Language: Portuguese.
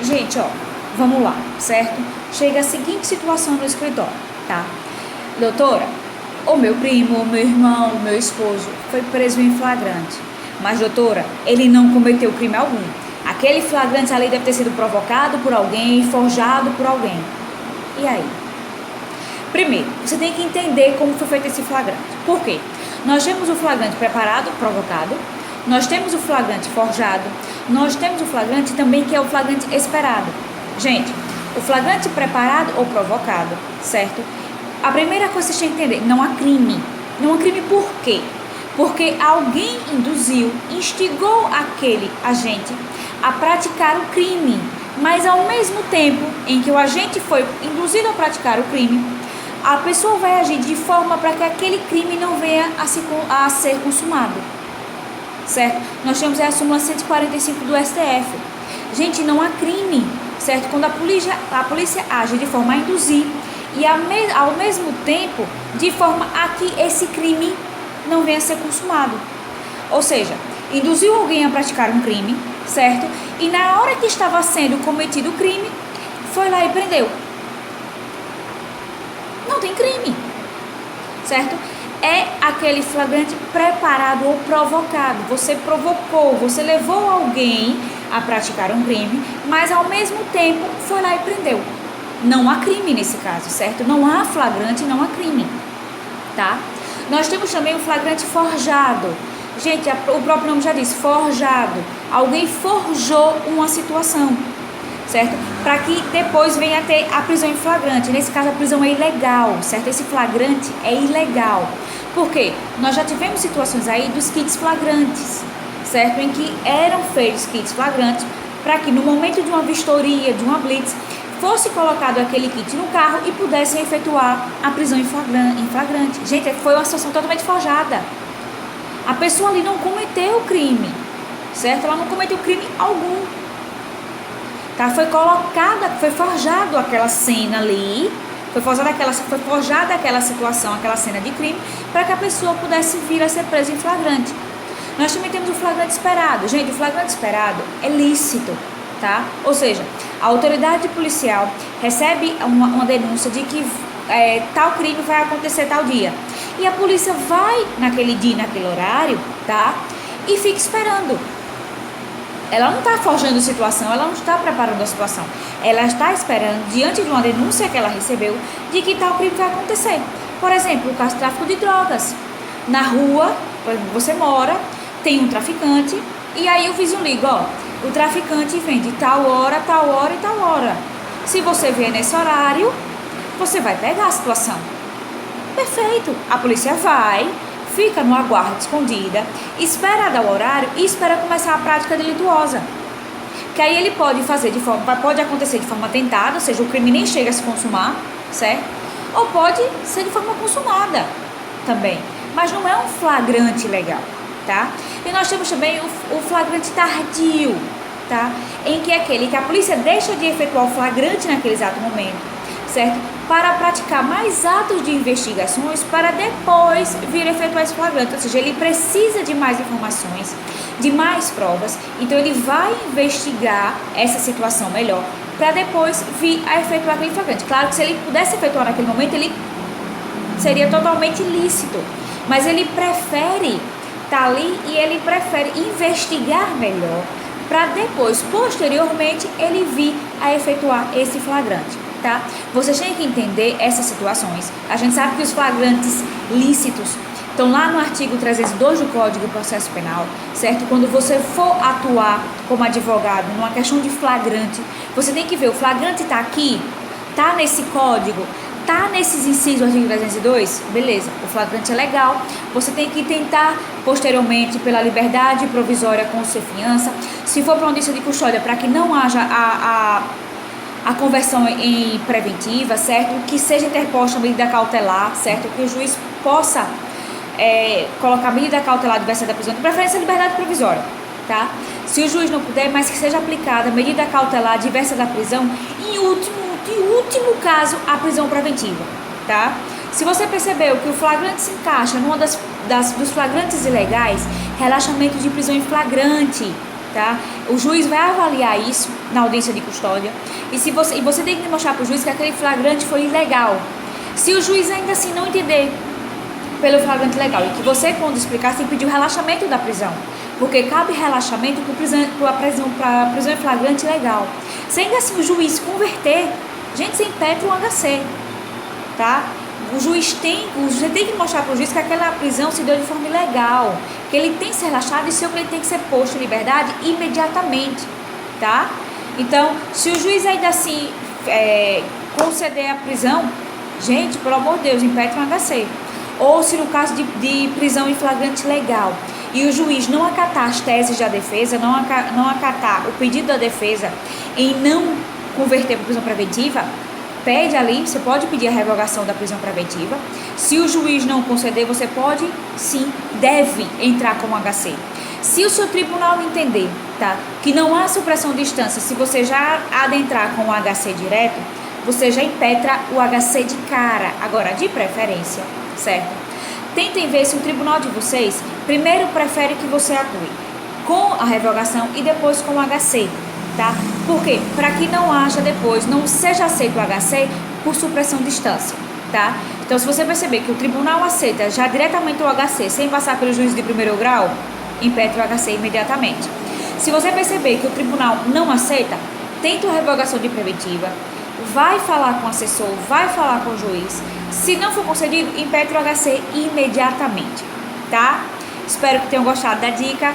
Gente, ó, vamos lá, certo? Chega a seguinte situação no escritório, tá? Doutora, o meu primo, o meu irmão, o meu esposo foi preso em flagrante. Mas, doutora, ele não cometeu crime algum. Aquele flagrante ali deve ter sido provocado por alguém, forjado por alguém. E aí? Primeiro, você tem que entender como foi feito esse flagrante. Por quê? Nós temos o flagrante preparado, provocado. Nós temos o flagrante forjado. Nós temos o flagrante também que é o flagrante esperado. Gente, o flagrante preparado ou provocado, certo? A primeira coisa que vocês têm que entender, não há crime. Não há crime por quê? Porque alguém induziu, instigou aquele agente a praticar o crime. Mas ao mesmo tempo em que o agente foi induzido a praticar o crime, a pessoa vai agir de forma para que aquele crime não venha a ser consumado. Certo? Nós temos a súmula 145 do STF. Gente, não há crime, certo? Quando a polícia age de forma a induzir e ao mesmo tempo de forma a que esse crime não venha a ser consumado. Ou seja, induziu alguém a praticar um crime, certo? E na hora que estava sendo cometido o crime, foi lá e prendeu. Não tem crime, certo? É aquele flagrante preparado ou provocado. Você provocou, você levou alguém a praticar um crime, mas ao mesmo tempo foi lá e prendeu. Não há crime nesse caso, certo? Não há flagrante, não há crime, tá? Nós temos também o flagrante forjado. Gente, o próprio nome já diz, forjado. Alguém forjou uma situação, certo? Para que depois venha a ter a prisão em flagrante. Nesse caso, a prisão é ilegal, certo? Esse flagrante é ilegal. Por quê? Nós já tivemos situações aí dos kits flagrantes, certo? Em que eram feitos kits flagrantes para que no momento de uma vistoria, de uma blitz, fosse colocado aquele kit no carro e pudessem efetuar a prisão em flagrante. Gente, foi uma situação totalmente forjada. A pessoa ali não cometeu crime, certo? Ela não cometeu crime algum. Tá? Foi forjado aquela cena ali, foi forjada aquela situação, aquela cena de crime, para que a pessoa pudesse vir a ser presa em flagrante. Nós também temos o flagrante esperado. Gente, o flagrante esperado é lícito, tá? Ou seja, a autoridade policial recebe uma denúncia de que tal crime vai acontecer tal dia. E a polícia vai naquele dia, naquele horário, tá? E fica esperando. Ela não está forjando situação, ela não está preparando a situação. Ela está esperando, diante de uma denúncia que ela recebeu, de que tal crime vai acontecer. Por exemplo, o caso de tráfico de drogas. Na rua, você mora, tem um traficante, e aí o vizinho liga, ó, o traficante vem de tal hora, tal hora e tal hora. Se você vier nesse horário, você vai pegar a situação. Perfeito. A polícia vai, fica no aguardo escondida, espera dar o horário e espera começar a prática delituosa. Que aí ele pode acontecer de forma tentada, ou seja, o crime nem chega a se consumar, certo? Ou pode ser de forma consumada também. Mas não é um flagrante legal, tá? E nós temos também o flagrante tardio, tá? Em que é aquele que a polícia deixa de efetuar o flagrante naquele exato momento, certo? Para praticar mais atos de investigações para depois vir a efetuar esse flagrante. Ou seja, ele precisa de mais informações, de mais provas, então ele vai investigar essa situação melhor para depois vir a efetuar aquele flagrante. Claro que se ele pudesse efetuar naquele momento, ele seria totalmente lícito, mas ele prefere estar ali e ele prefere investigar melhor para depois, posteriormente, ele vir a efetuar esse flagrante. Tá? Vocês têm que entender essas situações. A gente sabe que os flagrantes lícitos estão lá no artigo 302 do Código de Processo Penal, certo? Quando você for atuar como advogado numa questão de flagrante, você tem que ver, o flagrante está aqui, está nesse código, está nesses incisos do artigo 302, beleza, o flagrante é legal, você tem que tentar posteriormente pela liberdade provisória com fiança, se for para uma audiência de custódia, para que não haja a conversão em preventiva, certo? Que seja interposta a medida cautelar, certo? Que o juiz possa colocar medida cautelar diversa da prisão, de preferência a liberdade provisória, tá? Se o juiz não puder, mas que seja aplicada medida cautelar diversa da prisão, em último caso, a prisão preventiva, tá? Se você percebeu que o flagrante se encaixa numa dos flagrantes ilegais, relaxamento de prisão em flagrante, tá? O juiz vai avaliar isso na audiência de custódia e você tem que mostrar para o juiz que aquele flagrante foi ilegal. Se o juiz ainda assim não entender pelo flagrante legal e que você, quando explicar, tem que pedir o relaxamento da prisão, porque cabe relaxamento para a prisão em flagrante legal. Se ainda assim o juiz converter, gente, você impetra um HC, tá? Você tem que mostrar para o juiz que aquela prisão se deu de forma ilegal, que ele tem que ser relaxado e seu cliente tem que ser posto em liberdade imediatamente, tá? Então, se o juiz ainda assim conceder a prisão, gente, pelo amor de Deus, impetra um HC. Ou se no caso de prisão em flagrante legal e o juiz não acatar as teses da defesa, não acatar o pedido da defesa em não converter para prisão preventiva, pede ali, você pode pedir a revogação da prisão preventiva. Se o juiz não conceder, você pode, sim, deve entrar como HC. Se o seu tribunal entender, tá, que não há supressão de instância, se você já adentrar com o HC direto, você já impetra o HC de cara, agora de preferência, certo? Tentem ver se o tribunal de vocês primeiro prefere que você atue com a revogação e depois com o HC, tá? Por quê? Para que não haja depois, não seja aceito o HC por supressão de instância, tá? Então, se você perceber que o tribunal aceita já diretamente o HC sem passar pelo juiz de primeiro grau, impetra o HC imediatamente. Se você perceber que o tribunal não aceita, tenta a revogação de preventiva, vai falar com o assessor, vai falar com o juiz. Se não for concedido, impetra o HC imediatamente, tá? Espero que tenham gostado da dica.